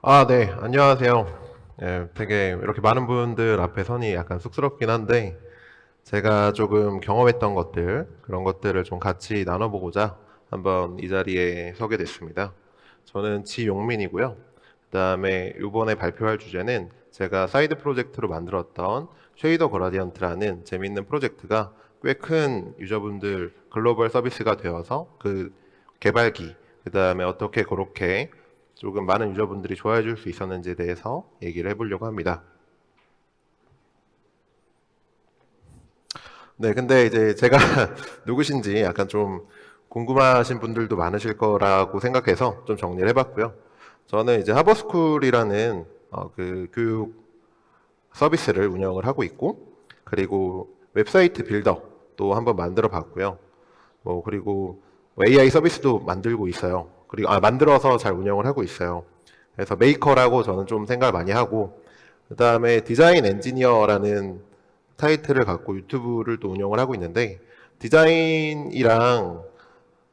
네, 안녕하세요. 되게 이렇게 많은 분들 앞에 선이 약간 쑥스럽긴 한데, 제가 조금 경험했던 것들, 그런 것들을 좀 같이 나눠보고자 한번 이 자리에 서게 됐습니다. 저는 지용민이고요. 그 다음에 이번에 발표할 주제는 제가 사이드 프로젝트로 만들었던 쉐이더 그라디언트라는 재밌는 프로젝트가 꽤 큰 유저분들 글로벌 서비스가 되어서 그 개발기, 그 다음에 어떻게 그렇게 조금 많은 유저분들이 좋아해 줄 수 있었는지에 대해서 얘기를 해보려고 합니다. 네, 근데 이제 제가 누구신지 약간 좀 궁금하신 분들도 많으실 거라고 생각해서 좀 정리를 해봤고요. 저는 이제 하버스쿨이라는 그 교육 서비스를 운영을 하고 있고, 그리고 웹사이트 빌더도 한번 만들어 봤고요. 그리고 AI 서비스도 만들고 있어요. 그리고 만들어서 잘 운영을 하고 있어요. 그래서 메이커라고 저는 좀 생각을 많이 하고, 그 다음에 디자인 엔지니어라는 타이틀을 갖고 유튜브를 또 운영을 하고 있는데, 디자인이랑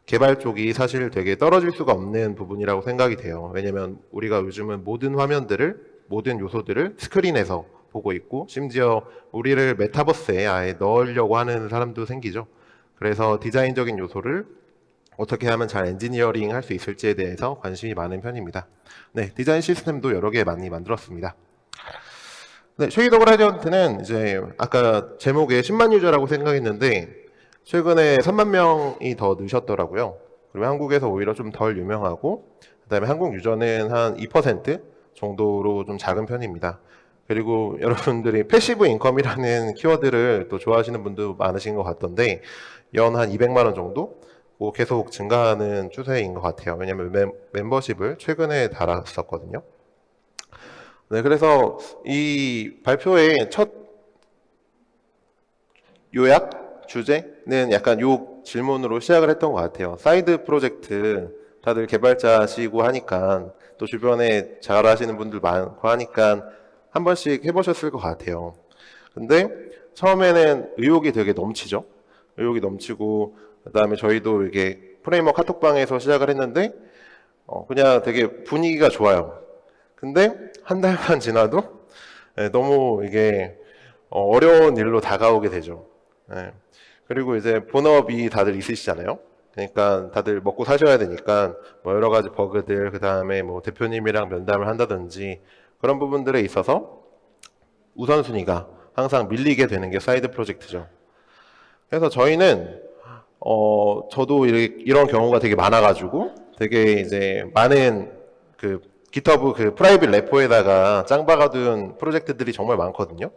개발 쪽이 사실 되게 떨어질 수가 없는 부분이라고 생각이 돼요. 왜냐면 우리가 요즘은 모든 화면들을, 모든 요소들을 스크린에서 보고 있고, 심지어 우리를 메타버스에 아예 넣으려고 하는 사람도 생기죠. 그래서 디자인적인 요소를 어떻게 하면 잘 엔지니어링 할 수 있을지에 대해서 관심이 많은 편입니다. 네, 디자인 시스템도 여러 개 많이 만들었습니다. 네, 쉐이더 그라디언트는 이제 아까 제목에 10만 유저라고 생각했는데 최근에 3만 명이 더 느셨더라고요. 그리고 한국에서 오히려 좀 덜 유명하고 그다음에 한국 유저는 한 2% 정도로 좀 작은 편입니다. 그리고 여러분들이 패시브 인컴이라는 키워드를 또 좋아하시는 분도 많으신 것 같던데 연 한 200만 원 정도 계속 증가하는 추세인 것 같아요. 왜냐하면 멤버십을 최근에 달았었거든요. 네, 그래서 이 발표의 첫 요약 주제는 약간 요 질문으로 시작을 했던 것 같아요. 사이드 프로젝트 다들 개발자시고 하니까 또 주변에 잘 하시는 분들 많고 하니까 한 번씩 해보셨을 것 같아요. 근데 처음에는 의욕이 되게 넘치죠. 의욕이 넘치고 그다음에 저희도 이게 프레임워크 카톡방에서 시작을 했는데 그냥 되게 분위기가 좋아요. 근데 한 달만 지나도 너무 이게 어려운 일로 다가오게 되죠. 예. 그리고 이제 본업이 다들 있으시잖아요. 그러니까 다들 먹고 사셔야 되니까 뭐 여러 가지 버그들, 그 다음에 뭐 대표님이랑 면담을 한다든지 그런 부분들에 있어서 우선순위가 항상 밀리게 되는 게 사이드 프로젝트죠. 그래서 저희는 저도 이런 경우가 되게 많아가지고 되게 이제 많은 그 GitHub 그 프라이빗 레포에다가 짱 박아둔 프로젝트들이 정말 많거든요.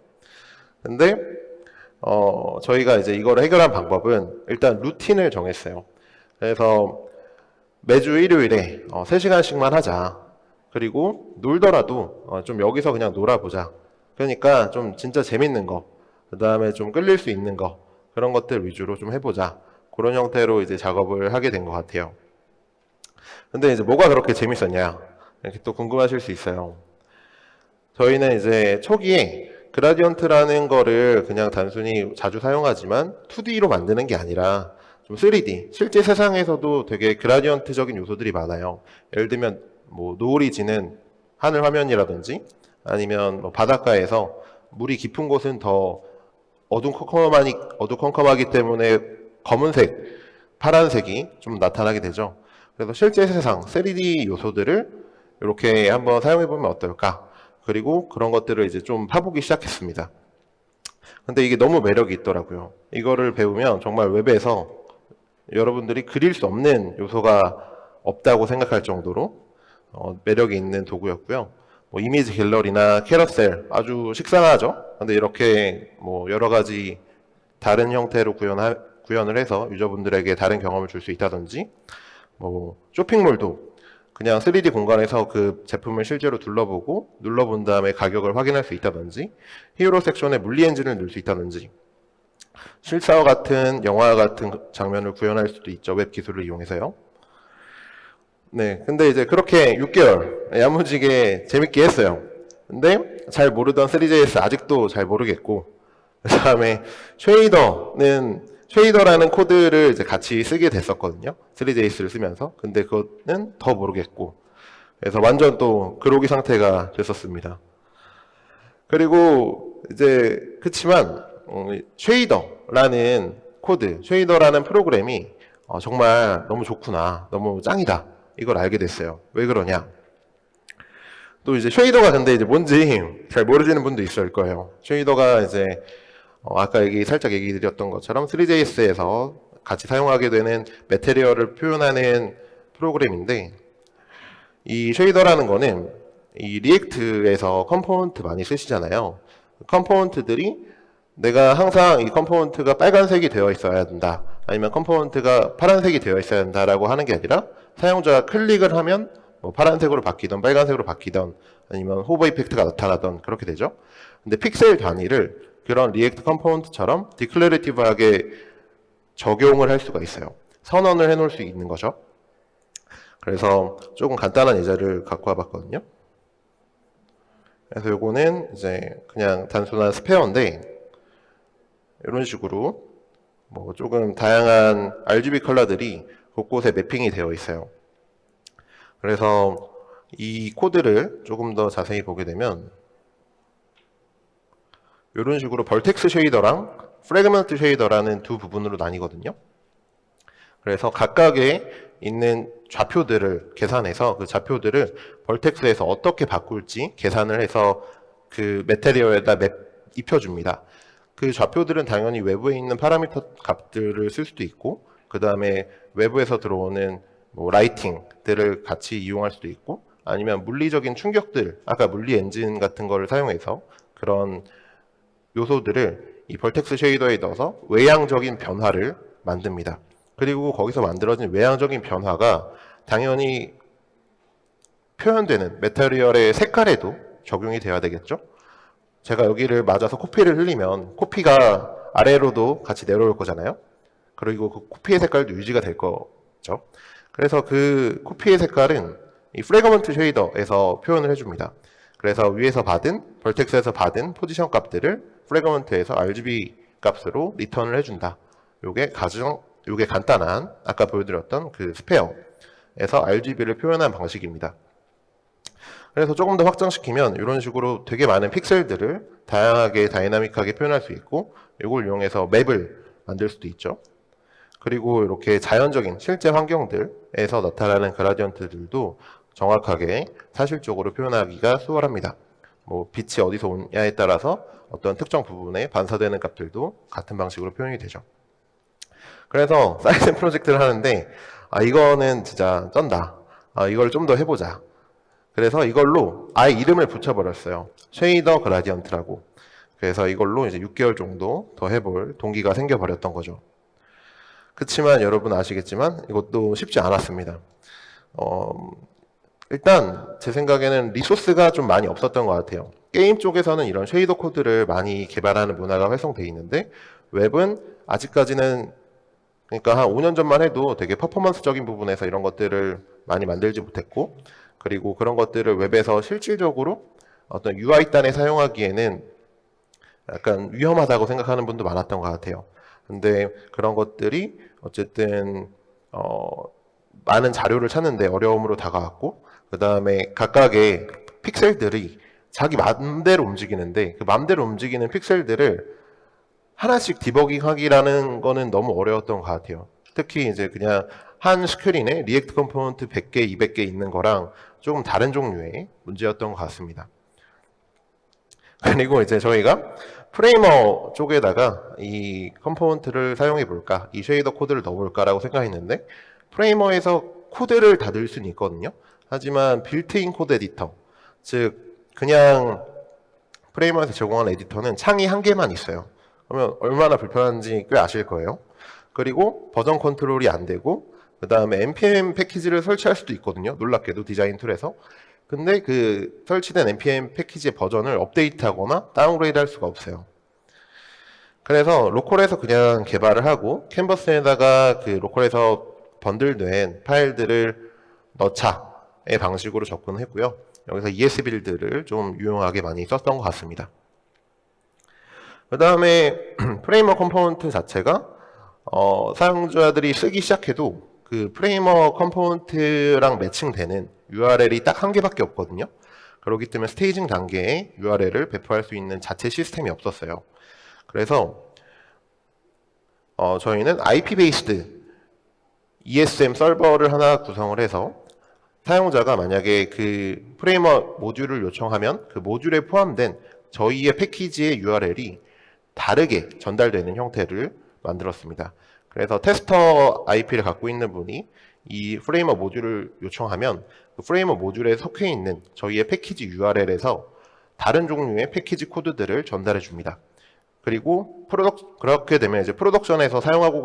근데 저희가 이제 이거를 해결한 방법은 일단 루틴을 정했어요. 그래서 매주 일요일에 3시간씩만 하자. 그리고 놀더라도 좀 여기서 그냥 놀아보자. 그러니까 좀 진짜 재밌는 거, 그 다음에 좀 끌릴 수 있는 거, 그런 것들 위주로 좀 해보자. 그런 형태로 이제 작업을 하게 된 것 같아요. 근데 이제 뭐가 그렇게 재밌었냐? 이렇게 또 궁금하실 수 있어요. 저희는 이제 초기에 그라디언트라는 거를 그냥 단순히 자주 사용하지만 2D로 만드는 게 아니라 좀 3D, 실제 세상에서도 되게 그라디언트적인 요소들이 많아요. 예를 들면 뭐 노을이 지는 하늘 화면이라든지 아니면 뭐 바닷가에서 물이 깊은 곳은 더 어두컴컴하기 때문에 검은색, 파란색이 좀 나타나게 되죠. 그래서 실제 세상 3D 요소들을 이렇게 한번 사용해 보면 어떨까? 그리고 그런 것들을 이제 좀 파보기 시작했습니다. 근데 이게 너무 매력이 있더라고요. 이거를 배우면 정말 웹에서 여러분들이 그릴 수 없는 요소가 없다고 생각할 정도로 매력이 있는 도구였고요. 뭐 이미지 갤러리나 캐러셀 아주 식상하죠. 근데 이렇게 뭐 여러 가지 다른 형태로 구현을 해서 유저분들에게 다른 경험을 줄 수 있다든지 뭐 쇼핑몰도 그냥 3D 공간에서 그 제품을 실제로 둘러보고 눌러본 다음에 가격을 확인할 수 있다든지 히어로 섹션에 물리 엔진을 넣을 수 있다든지 실사와 같은 영화 같은 장면을 구현할 수도 있죠. 웹 기술을 이용해서요. 네, 근데 이제 그렇게 6개월 야무지게 재밌게 했어요. 근데 잘 모르던 3JS 아직도 잘 모르겠고 그 다음에 쉐이더라는 코드를 이제 같이 쓰게 됐었거든요. 3JS를 쓰면서. 근데 그거는 더 모르겠고 그래서 완전 또 그로기 상태가 됐었습니다. 그리고 이제 그치만 쉐이더라는 코드, 쉐이더라는 프로그램이 정말 너무 좋구나, 너무 짱이다, 이걸 알게 됐어요. 왜 그러냐? 또 이제 쉐이더가 근데 이제 뭔지 잘 모르시는 분도 있을 거예요. 쉐이더가 이제 아까 살짝 얘기 드렸던 것처럼 3JS에서 같이 사용하게 되는 매테리얼을 표현하는 프로그램인데, 이 쉐이더라는 거는 이 리액트에서 컴포넌트 많이 쓰시잖아요. 컴포넌트들이 내가 항상 이 컴포넌트가 빨간색이 되어 있어야 된다, 아니면 컴포넌트가 파란색이 되어 있어야 된다라고 하는 게 아니라 사용자가 클릭을 하면 뭐 파란색으로 바뀌던 빨간색으로 바뀌던 아니면 호버 이펙트가 나타나던 그렇게 되죠. 근데 픽셀 단위를 그런 리액트 컴포넌트처럼 디클래리티브하게 적용을 할 수가 있어요. 선언을 해놓을 수 있는 거죠. 그래서 조금 간단한 예제를 갖고 와봤거든요. 그래서 요거는 이제 그냥 단순한 스페어인데, 이런 식으로 뭐 조금 다양한 RGB 컬러들이 곳곳에 매핑이 되어 있어요. 그래서 이 코드를 조금 더 자세히 보게 되면 이런 식으로 벌텍스 쉐이더랑 프래그먼트 쉐이더라는 두 부분으로 나뉘거든요. 그래서 각각에 있는 좌표들을 계산해서 그 좌표들을 벌텍스에서 어떻게 바꿀지 계산을 해서 그 매테리얼에다 입혀줍니다. 그 좌표들은 당연히 외부에 있는 파라미터 값들을 쓸 수도 있고, 그 다음에 외부에서 들어오는 뭐 라이팅들을 같이 이용할 수도 있고, 아니면 물리적인 충격들, 아까 물리 엔진 같은 거를 사용해서 그런 요소들을 이 벌텍스 쉐이더에 넣어서 외향적인 변화를 만듭니다. 그리고 거기서 만들어진 외향적인 변화가 당연히 표현되는 매테리얼의 색깔에도 적용이 돼야 되겠죠. 제가 여기를 맞아서 코피를 흘리면 코피가 아래로도 같이 내려올 거잖아요. 그리고 그 코피의 색깔도 유지가 될 거죠. 그래서 그 코피의 색깔은 이 프래그먼트 쉐이더에서 표현을 해줍니다. 그래서 위에서 받은, 벌텍스에서 받은 포지션 값들을 프래그먼트에서 RGB 값으로 리턴을 해준다. 요게 간단한, 아까 보여드렸던 그 스페어에서 RGB를 표현한 방식입니다. 그래서 조금 더 확장시키면 이런 식으로 되게 많은 픽셀들을 다양하게 다이나믹하게 표현할 수 있고, 이걸 이용해서 맵을 만들 수도 있죠. 그리고 이렇게 자연적인 실제 환경들에서 나타나는 그라디언트들도 정확하게 사실적으로 표현하기가 수월합니다. 뭐 빛이 어디서 오냐에 따라서 어떤 특정 부분에 반사되는 값들도 같은 방식으로 표현이 되죠. 그래서 사이드 프로젝트를 하는데 이거는 진짜 쩐다, 이걸 좀 더 해보자. 그래서 이걸로 아예 이름을 붙여버렸어요. 쉐이더 그라디언트라고. 그래서 이걸로 이제 6개월 정도 더 해볼 동기가 생겨버렸던 거죠. 그렇지만 여러분 아시겠지만 이것도 쉽지 않았습니다. 일단 제 생각에는 리소스가 좀 많이 없었던 것 같아요. 게임 쪽에서는 이런 쉐이더 코드를 많이 개발하는 문화가 활성돼 있는데, 웹은 아직까지는, 그러니까 한 5년 전만 해도 되게 퍼포먼스적인 부분에서 이런 것들을 많이 만들지 못했고, 그리고 그런 것들을 웹에서 실질적으로 어떤 UI단에 사용하기에는 약간 위험하다고 생각하는 분도 많았던 것 같아요. 근데 그런 것들이 어쨌든 많은 자료를 찾는데 어려움으로 다가왔고, 그 다음에 각각의 픽셀들이 자기 마음대로 움직이는데, 그 마음대로 움직이는 픽셀들을 하나씩 디버깅하기라는 거는 너무 어려웠던 것 같아요. 특히 이제 그냥 한 스크린에 리액트 컴포넌트 100개, 200개 있는 거랑 조금 다른 종류의 문제였던 것 같습니다. 그리고 이제 저희가 프레이머 쪽에다가 이 컴포넌트를 사용해 볼까, 이 쉐이더 코드를 넣어 볼까라고 생각했는데, 프레이머에서 코드를 다 넣을 수는 있거든요. 하지만 빌트인 코드 에디터, 즉 그냥 프레이머에서 제공한 에디터는 창이 한 개만 있어요. 그러면 얼마나 불편한지 꽤 아실 거예요. 그리고 버전 컨트롤이 안 되고, 그 다음에 npm 패키지를 설치할 수도 있거든요. 놀랍게도 디자인 툴에서. 근데 그 설치된 npm 패키지의 버전을 업데이트하거나 다운그레이드 할 수가 없어요. 그래서 로컬에서 그냥 개발을 하고 캔버스에다가 그 로컬에서 번들된 파일들을 넣자의 방식으로 접근했고요. 여기서 ES 빌드를 좀 유용하게 많이 썼던 것 같습니다. 그 다음에 프레임워크 컴포넌트 자체가 사용자들이 쓰기 시작해도 그 프레이머 컴포넌트랑 매칭되는 URL이 딱 한 개밖에 없거든요. 그렇기 때문에 스테이징 단계에 URL을 배포할 수 있는 자체 시스템이 없었어요. 그래서 저희는 IP 베이스드 ESM 서버를 하나 구성을 해서 사용자가 만약에 그 프레이머 모듈을 요청하면 그 모듈에 포함된 저희의 패키지의 URL이 다르게 전달되는 형태를 만들었습니다. 그래서 테스터 IP를 갖고 있는 분이 이 프레이머 모듈을 요청하면 그 프레이머 모듈에 속해 있는 저희의 패키지 URL에서 다른 종류의 패키지 코드들을 전달해 줍니다. 그리고 그렇게 되면 이제 프로덕션에서 사용하고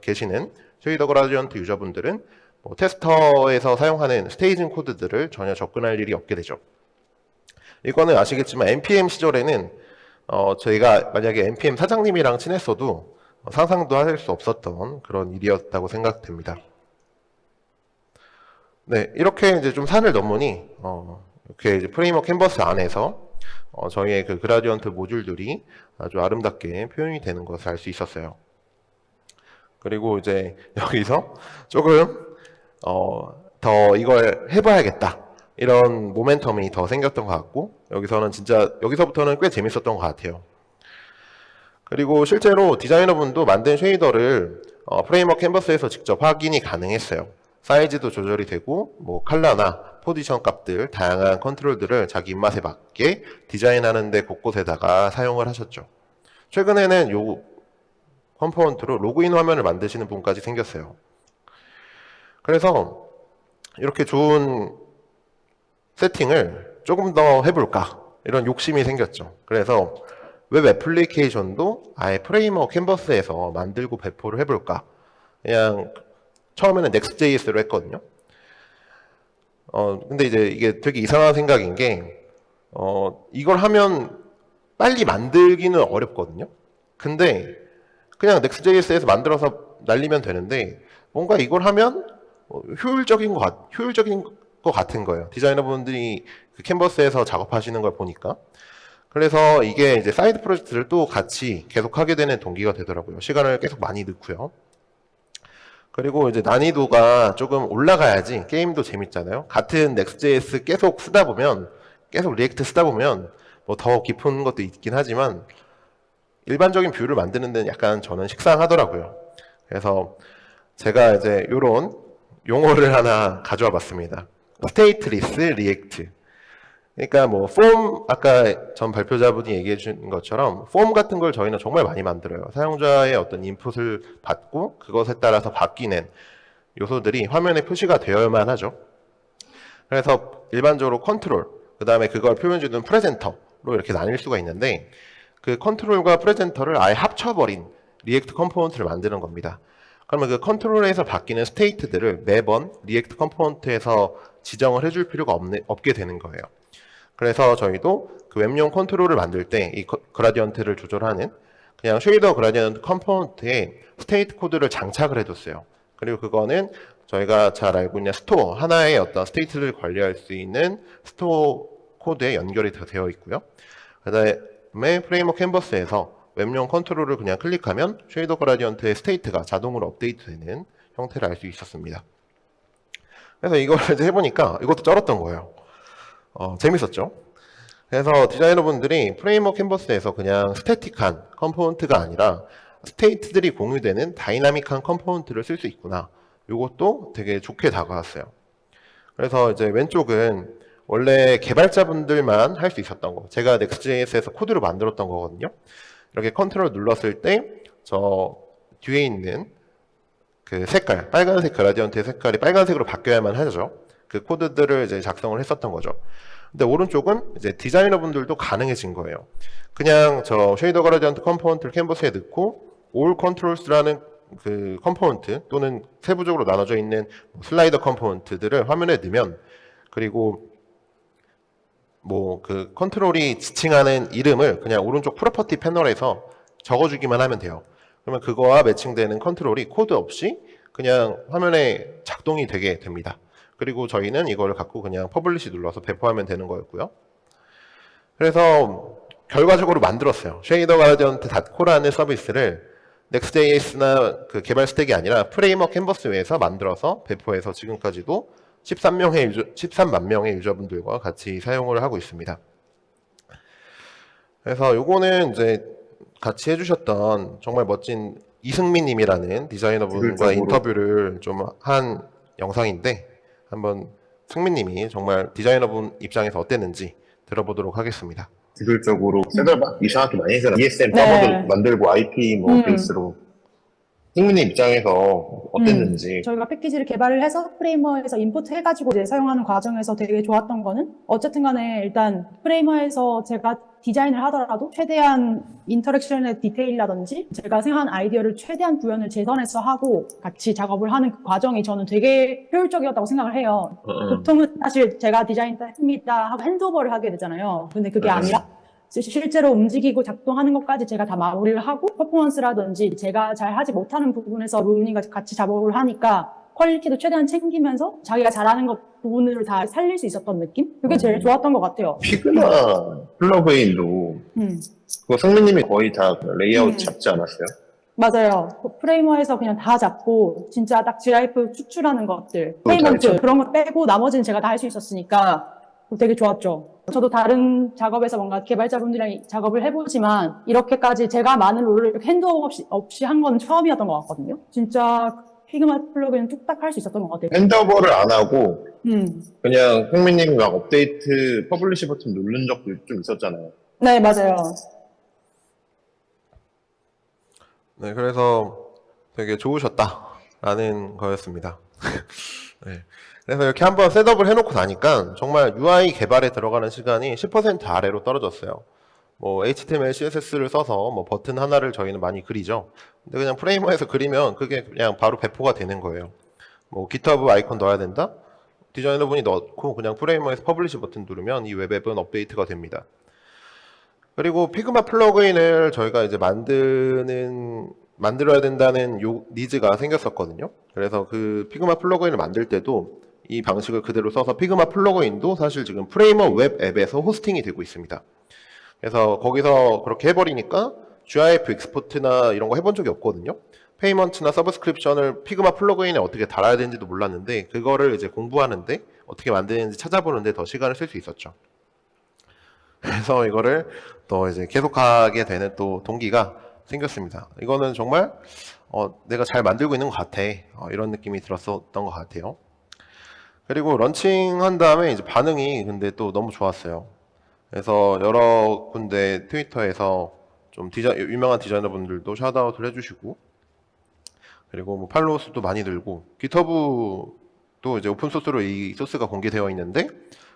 계시는 쉐이더 그라디언트 유저분들은 뭐 테스터에서 사용하는 스테이징 코드들을 전혀 접근할 일이 없게 되죠. 이거는 아시겠지만 npm 시절에는 저희가 만약에 npm 사장님이랑 친했어도 상상도 할 수 없었던 그런 일이었다고 생각됩니다. 네, 이렇게 이제 좀 산을 넘으니 이렇게 이제 프레임워크 캔버스 안에서 저희의 그 그라디언트 모듈들이 아주 아름답게 표현이 되는 것을 알 수 있었어요. 그리고 이제 여기서 조금 더 이걸 해봐야겠다 이런 모멘텀이 더 생겼던 것 같고 여기서부터는 꽤 재밌었던 것 같아요. 그리고 실제로 디자이너분도 만든 쉐이더를 프레임워크 캔버스에서 직접 확인이 가능했어요. 사이즈도 조절이 되고 뭐 컬러나 포지션 값들 다양한 컨트롤들을 자기 입맛에 맞게 디자인하는데 곳곳에다가 사용을 하셨죠. 최근에는 요 컴포넌트로 로그인 화면을 만드시는 분까지 생겼어요. 그래서 이렇게 좋은 세팅을 조금 더 해볼까 이런 욕심이 생겼죠. 그래서 웹 애플리케이션도 아예 프레임워크 캔버스에서 만들고 배포를 해볼까. 그냥 처음에는 Next.js로 했거든요. 근데 이제 이게 되게 이상한 생각인 게 이걸 하면 빨리 만들기는 어렵거든요. 근데 그냥 Next.js에서 만들어서 날리면 되는데 뭔가 이걸 하면 효율적인 것 같은 거예요. 디자이너분들이 그 캔버스에서 작업하시는 걸 보니까. 그래서 이게 이제 사이드 프로젝트를 또 같이 계속 하게 되는 동기가 되더라고요. 시간을 계속 많이 넣고요. 그리고 이제 난이도가 조금 올라가야지 게임도 재밌잖아요. 같은 Next.js 계속 리액트 쓰다 보면 뭐 더 깊은 것도 있긴 하지만 일반적인 뷰를 만드는 데는 약간 저는 식상하더라고요. 그래서 제가 이제 이런 용어를 하나 가져와 봤습니다. 스테이트리스 리액트. 그러니까 뭐 폼, 아까 전 발표자분이 얘기해 준 것처럼 폼 같은 걸 저희는 정말 많이 만들어요. 사용자의 어떤 인풋을 받고 그것에 따라서 바뀌는 요소들이 화면에 표시가 되어야만 하죠. 그래서 일반적으로 컨트롤, 그 다음에 그걸 표현해주는 프레젠터로 이렇게 나뉠 수가 있는데 그 컨트롤과 프레젠터를 아예 합쳐버린 리액트 컴포넌트를 만드는 겁니다. 그러면 그 컨트롤에서 바뀌는 스테이트들을 매번 리액트 컴포넌트에서 지정을 해줄 필요가 없게 되는 거예요. 그래서 저희도 그 웹용 컨트롤을 만들 때 이 그라디언트를 조절하는 그냥 쉐이더 그라디언트 컴포넌트에 스테이트 코드를 장착을 해뒀어요. 그리고 그거는 저희가 잘 알고 있는 스토어, 하나의 어떤 스테이트를 관리할 수 있는 스토어 코드에 연결이 되어 있고요. 그 다음에 프레임워크 캔버스에서 웹용 컨트롤을 그냥 클릭하면 쉐이더 그라디언트의 스테이트가 자동으로 업데이트되는 형태를 알 수 있었습니다. 그래서 이걸 이제 해보니까 이것도 쩔었던 거예요. 재밌었죠? 그래서 디자이너분들이 프레임워크 캔버스에서 그냥 스태틱한 컴포넌트가 아니라 스테이트들이 공유되는 다이나믹한 컴포넌트를 쓸 수 있구나. 이것도 되게 좋게 다가왔어요. 그래서 이제 왼쪽은 원래 개발자분들만 할 수 있었던 거. 제가 Next.js에서 코드를 만들었던 거거든요. 이렇게 컨트롤 눌렀을 때 저 뒤에 있는 그 색깔, 빨간색 그라디언트의 색깔이 빨간색으로 바뀌어야만 하죠. 그 코드들을 이제 작성을 했었던 거죠. 근데 오른쪽은 이제 디자이너분들도 가능해진 거예요. 그냥 저 쉐이더 그라디언트 컴포넌트를 캔버스에 넣고 all controls라는 그 컴포넌트 또는 세부적으로 나눠져 있는 슬라이더 컴포넌트들을 화면에 넣으면 그리고 뭐 그 컨트롤이 지칭하는 이름을 그냥 오른쪽 프로퍼티 패널에서 적어주기만 하면 돼요. 그러면 그거와 매칭되는 컨트롤이 코드 없이 그냥 화면에 작동이 되게 됩니다. 그리고 저희는 이걸 갖고 그냥 퍼블리시 눌러서 배포하면 되는 거였고요. 그래서 결과적으로 만들었어요. 쉐이더 그라디언트 닷코라는 서비스를. Next.js나 그 개발 스택이 아니라 프레임워크 캔버스에서 만들어서 배포해서 지금까지도 13만 명의 유저분들과 같이 사용을 하고 있습니다. 그래서 요거는 이제 같이 해주셨던 정말 멋진 이승민님이라는 디자이너분과 기술적으로 인터뷰를 좀 한 영상인데 한번 승민님이 정말 디자이너분 입장에서 어땠는지 들어보도록 하겠습니다. 기술적으로 셋업을 이상하게 많이 해서 ESM 네. 서버도 만들고 IP 뭐 베이스로 승민님 입장에서 어땠는지. 저희가 패키지를 개발을 해서 프레이머에서 임포트 해가지고 이제 사용하는 과정에서 되게 좋았던 거는 어쨌든 간에 일단 프레이머에서 제가 디자인을 하더라도 최대한 인터랙션의 디테일이라든지 제가 생각한 아이디어를 최대한 구현을 재선해서 하고 같이 작업을 하는 그 과정이 저는 되게 효율적이었다고 생각을 해요. 보통은 사실 제가 디자인 했습니다 하고 핸드오버를 하게 되잖아요. 근데 그게 아니라 실제로 움직이고 작동하는 것까지 제가 다 마무리를 하고 퍼포먼스라든지 제가 잘 하지 못하는 부분에서 루니가 같이 작업을 하니까 퀄리티도 최대한 챙기면서 자기가 잘하는 것 부분을 다 살릴 수 있었던 느낌? 그게 제일 좋았던 것 같아요. 피그마 플러그인도 그거 승민님이 거의 다 레이아웃 잡지 않았어요? 맞아요. 프레이머에서 그냥 다 잡고 진짜 딱 GIF 추출하는 것들, 그거 다 페이먼트 했죠. 그런 거 빼고 나머지는 제가 다 할 수 있었으니까 되게 좋았죠. 저도 다른 작업에서 뭔가 개발자분들이랑 작업을 해보지만 이렇게까지 제가 많은 롤을 핸드업 없이 한 건 처음이었던 것 같거든요. 진짜 피그마 플러그인 뚝딱 할 수 있었던 것 같아요. 핸드오버를 안 하고 음. 그냥 승민님이 막 업데이트 퍼블리시 버튼 누른 적도 좀 있었잖아요. 네, 맞아요. 네, 그래서 되게 좋으셨다라는 거였습니다. 네. 그래서 이렇게 한번 셋업을 해놓고 나니까 정말 UI 개발에 들어가는 시간이 10% 아래로 떨어졌어요. 뭐 HTML, CSS를 써서 뭐 버튼 하나를 저희는 많이 그리죠. 근데 그냥 프레이머에서 그리면 그게 그냥 바로 배포가 되는 거예요. 뭐 GitHub 아이콘 넣어야 된다? 디자이너분이 넣고 그냥 프레이머에서 퍼블리시 버튼 누르면 이 웹앱은 업데이트가 됩니다. 그리고 피그마 플러그인을 저희가 이제 만들어야 된다는 니즈가 생겼었거든요. 그래서 그 피그마 플러그인을 만들 때도 이 방식을 그대로 써서 피그마 플러그인도 사실 지금 프레이머 웹 앱에서 호스팅이 되고 있습니다. 그래서 거기서 그렇게 해버리니까 GIF 익스포트나 이런 거 해본 적이 없거든요. 페이먼트나 서브스크립션을 피그마 플러그인에 어떻게 달아야 되는지도 몰랐는데 그거를 이제 공부하는데 어떻게 만드는지 찾아보는데 더 시간을 쓸 수 있었죠. 그래서 이거를 또 이제 계속하게 되는 또 동기가 생겼습니다. 이거는 정말 내가 잘 만들고 있는 것 같아. 이런 느낌이 들었었던 것 같아요. 그리고 런칭한 다음에 이제 반응이 근데 또 너무 좋았어요. 그래서 여러 군데 트위터에서 좀 유명한 디자이너분들도 샤웃아웃을 해주시고, 그리고 뭐 팔로워 수도 많이 늘고, GitHub도 이제 오픈소스로 이 소스가 공개되어 있는데,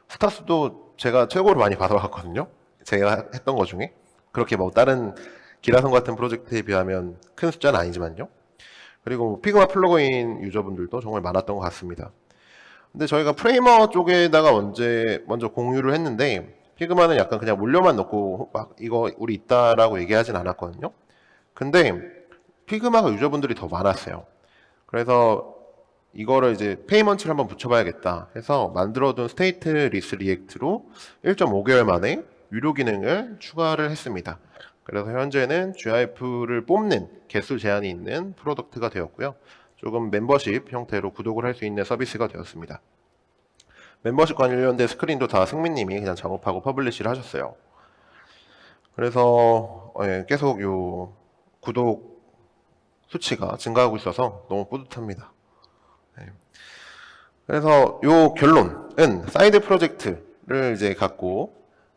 스타수도 제가 최고로 많이 받아왔거든요. 제가 했던 것 중에. 그렇게 뭐 다른 기라성 같은 프로젝트에 비하면 큰 숫자는 아니지만요. 그리고 피그마 플러그인 유저분들도 정말 많았던 것 같습니다. 근데 저희가 프레이머 쪽에다가 먼저 공유를 했는데 피그마는 약간 그냥 물려만 넣고 막 이거 우리 있다라고 얘기하진 않았거든요. 근데 피그마가 유저분들이 더 많았어요. 그래서 이거를 이제 페이먼트를 한번 붙여봐야겠다 해서 만들어둔 스테이트리스 리액트로 1.5개월 만에 유료 기능을 추가를 했습니다. 그래서 현재는 GIF를 뽑는 개수 제한이 있는 프로덕트가 되었고요. 조금 멤버십 형태로 구독을 할 수 있는 서비스가 되었습니다. 멤버십 관련된 스크린도 다 승민님이 그냥 작업하고 퍼블리시를 하셨어요. 그래서 계속 요 구독 수치가 증가하고 있어서 너무 뿌듯합니다. 그래서 요 결론은 사이드 프로젝트를 이제 갖고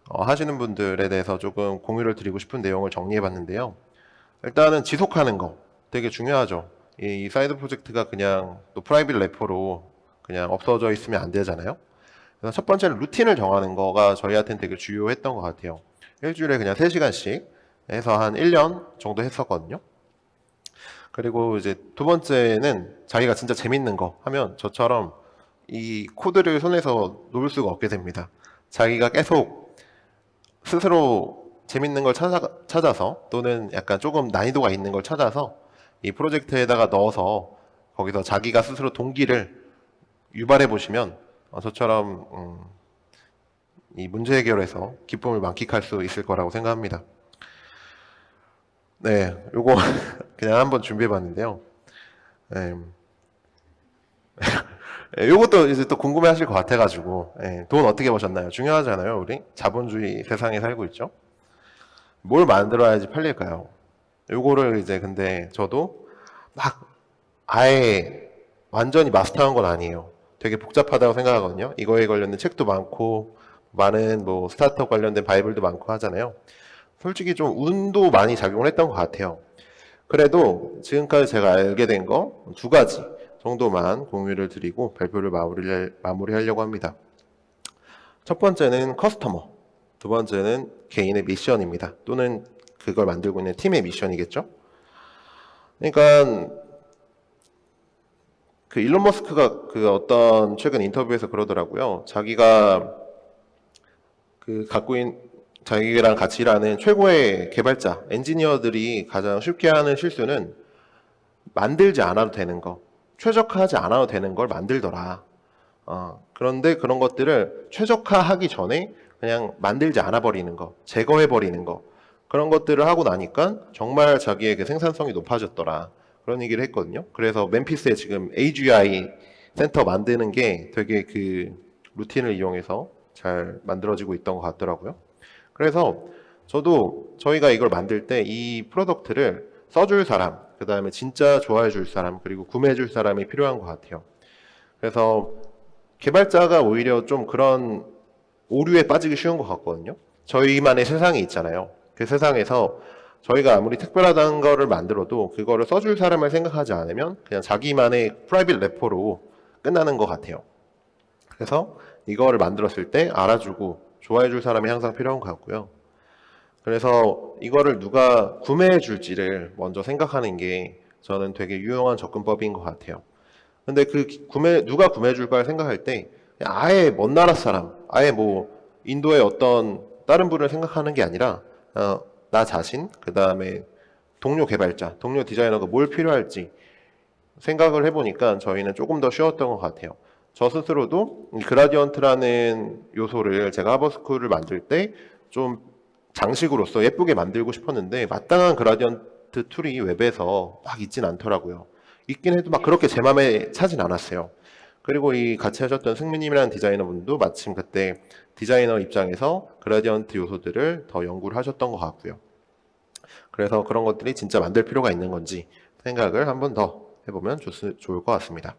하시는 분들에 대해서 조금 공유를 드리고 싶은 내용을 정리해 봤는데요. 일단은 지속하는 거 되게 중요하죠. 이 사이드 프로젝트가 그냥 또 프라이빗 래퍼로 그냥 없어져 있으면 안 되잖아요. 그래서 첫 번째는 루틴을 정하는 거가 저희한테는 되게 주요했던 것 같아요. 일주일에 그냥 3시간씩 해서 한 1년 정도 했었거든요. 그리고 이제 두 번째는 자기가 진짜 재밌는 거 하면 저처럼 이 코드를 손에서 놓을 수가 없게 됩니다. 자기가 계속 스스로 재밌는 걸 찾아서 또는 약간 조금 난이도가 있는 걸 찾아서 이 프로젝트에다가 넣어서 거기서 자기가 스스로 동기를 유발해 보시면 저처럼 이 문제 해결에서 기쁨을 만끽할 수 있을 거라고 생각합니다. 네, 요거 그냥 한번 준비해 봤는데요. 네. 예, 요것도 이제 또 궁금해 하실 것 같아가지고, 예, 돈 어떻게 버셨나요? 중요하잖아요, 우리. 자본주의 세상에 살고 있죠. 뭘 만들어야지 팔릴까요? 요거를 이제 근데 저도 막 아예 완전히 마스터한 건 아니에요. 되게 복잡하다고 생각하거든요. 이거에 관련된 책도 많고, 많은 뭐 스타트업 관련된 바이블도 많고 하잖아요. 솔직히 좀 운도 많이 작용을 했던 것 같아요. 그래도 지금까지 제가 알게 된 거 두 가지 정도만 공유를 드리고 발표를 마무리하려고 합니다. 첫 번째는 커스터머, 두 번째는 개인의 미션입니다. 또는 그걸 만들고 있는 팀의 미션이겠죠. 그러니까 그 일론 머스크가 그 어떤 최근 인터뷰에서 그러더라고요. 자기가 그 갖고 있는 자기랑 같이 일하는 최고의 개발자, 엔지니어들이 가장 쉽게 하는 실수는 만들지 않아도 되는 거, 최적화하지 않아도 되는 걸 만들더라. 그런데 그런 것들을 최적화하기 전에 그냥 만들지 않아 버리는 거, 제거해 버리는 거, 그런 것들을 하고 나니까 정말 자기의 그 생산성이 높아졌더라. 그런 얘기를 했거든요. 그래서 멤피스에 지금 AGI 센터 만드는 게 되게 그 루틴을 이용해서 잘 만들어지고 있던 것 같더라고요. 그래서 저도 저희가 이걸 만들 때 이 프로덕트를 써줄 사람, 그 다음에 진짜 좋아해 줄 사람, 그리고 구매해 줄 사람이 필요한 것 같아요. 그래서 개발자가 오히려 좀 그런 오류에 빠지기 쉬운 것 같거든요. 저희만의 세상이 있잖아요. 그 세상에서 저희가 아무리 특별하다는 거를 만들어도 그거를 써줄 사람을 생각하지 않으면 그냥 자기만의 프라이빗 레포로 끝나는 것 같아요. 그래서 이거를 만들었을 때 알아주고 좋아해 줄 사람이 항상 필요한 것 같고요. 그래서 이거를 누가 구매해 줄지를 먼저 생각하는 게 저는 되게 유용한 접근법인 것 같아요. 근데 그 누가 구매해 줄까 생각할 때 그냥 아예 먼 나라 사람, 아예 뭐 인도의 어떤 다른 분을 생각하는 게 아니라 나 자신, 그 다음에 동료 개발자, 동료 디자이너가 뭘 필요할지 생각을 해보니까 저희는 조금 더 쉬웠던 것 같아요. 저 스스로도 이 그라디언트라는 요소를 제가 하버스쿨을 만들 때 좀 장식으로서 예쁘게 만들고 싶었는데 마땅한 그라디언트 툴이 웹에서 막 있진 않더라고요. 있긴 해도 막 그렇게 제 맘에 차진 않았어요. 그리고 이 같이 하셨던 승민님이라는 디자이너분도 마침 그때 디자이너 입장에서 그라디언트 요소들을 더 연구를 하셨던 것 같고요. 그래서 그런 것들이 진짜 만들 필요가 있는 건지 생각을 한 번 더 해보면 좋을 것 같습니다.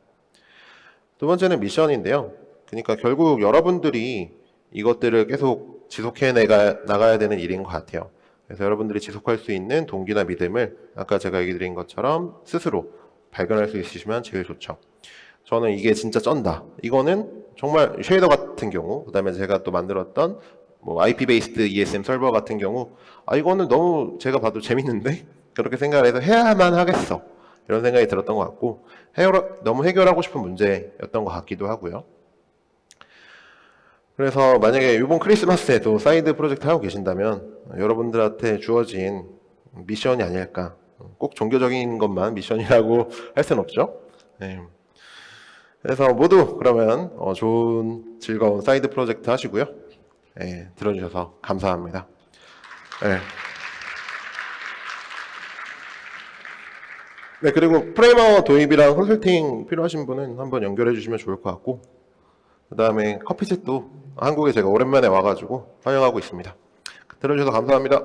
두 번째는 미션인데요. 그러니까 결국 여러분들이 이것들을 계속 지속해 나가야 되는 일인 것 같아요. 그래서 여러분들이 지속할 수 있는 동기나 믿음을 아까 제가 얘기 드린 것처럼 스스로 발견할 수 있으시면 제일 좋죠. 저는 이게 진짜 쩐다. 이거는 정말 쉐이더 같은 경우, 그 다음에 제가 또 만들었던 뭐 IP 베이스드 ESM 서버 같은 경우, 이거는 너무 제가 봐도 재밌는데? 그렇게 생각을 해서 해야만 하겠어. 이런 생각이 들었던 것 같고, 너무 해결하고 싶은 문제였던 것 같기도 하고요. 그래서 만약에 이번 크리스마스에도 사이드 프로젝트 하고 계신다면 여러분들한테 주어진 미션이 아닐까. 꼭 종교적인 것만 미션이라고 할 수는 없죠. 네. 그래서 모두 그러면 좋은 즐거운 사이드 프로젝트 하시고요. 네, 들어주셔서 감사합니다. 네. 네, 그리고 프레이머 도입이랑 컨설팅 필요하신 분은 한번 연결해 주시면 좋을 것 같고, 그 다음에 커피챗도 한국에 제가 오랜만에 와가지고 환영하고 있습니다. 들어주셔서 감사합니다.